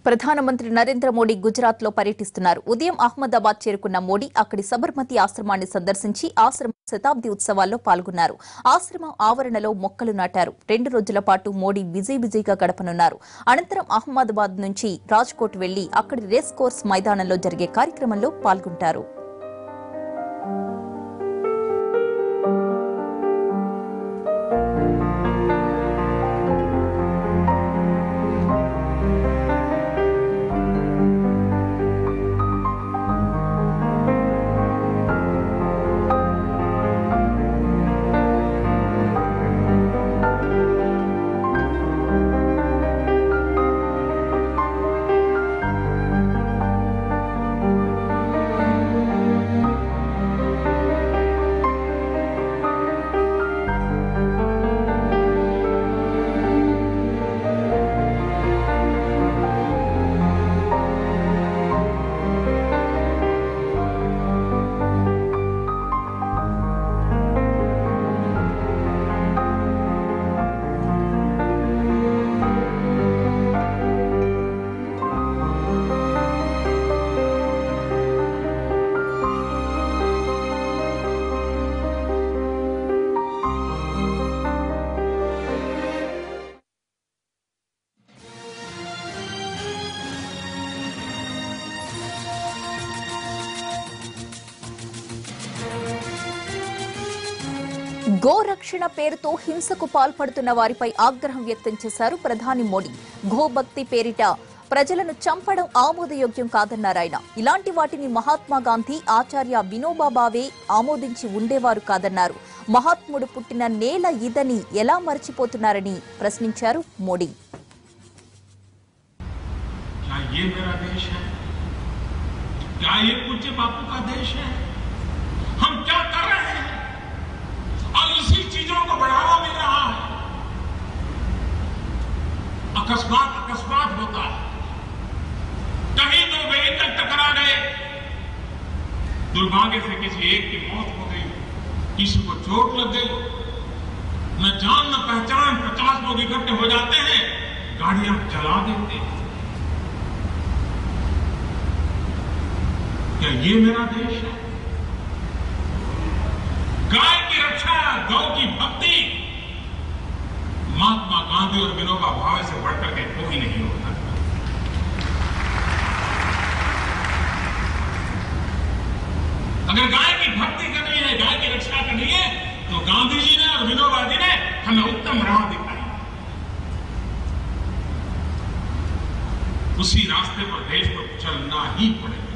ప్రధానమంత్రి నరేంద్ర మోడీ గుజరాత్ లో పర్యటిస్తున్నారు. ఉదయం అహ్మదాబాద్ చేరుకున్న మోడీ అక్కడి సబర్మతి ఆశ్రమాన్ని సందర్శించి ఆశ్రమ శతాబ్ది ఉత్సవాల్లో పాల్గొన్నారు. ఆశ్రమం ఆవరణలో మొక్కలు నాటారు. 2 రోజుల పాటు మోడీ బిజీగా గడపనున్నారు. అనంతరం అహ్మదాబాద్ నుంచి రాజ్కోట్ వెళ్లి అక్కడి రేస్ కోర్స్ మైదానంలో జరిగే కార్యక్రమంలో పాల్గొంటారు. గోరక్షణ పేరుతో హింసకు పాల్పడుతున్న వారిపై ఆగ్రహం వ్యక్తం చేశారు ప్రధాని మోడీ. గోభక్తి పేరిట ప్రజలను చంపడం ఆమోదయోగ్యం కాదన్నారాయన. ఇలాంటి వాటిని మహాత్మా గాంధీ, ఆచార్య వినోబా భావే ఆమోదించి ఉండేవారు కాదన్నారు. మహాత్ముడు పుట్టిన నేల ఇదని ఎలా మర్చిపోతున్నారని ప్రశ్నించారు మోడీ. अकस्मात होता है, कहीं 2 व्हीकल टकरा गए, दुर्भाग्य से किसी एक की मौत हो गई, किसी को चोट लग गई, न जान न पहचान 50 लोग इकट्ठे हो जाते हैं, गाड़ियां जला देते हैं। क्या ये मेरा देश है? गाय की रक्षा, गौ की भक्ति महात्मा गांधी और विनोबा भावे से बढ़कर के कोई नहीं होता। अगर गाय की भक्ति करनी है, गाय की रक्षा करनी है, तो गांधी जी ने और विनोबा जी ने हमें उत्तम राह दिखाई। उसी रास्ते पर देश को चलना ही पड़ेगा।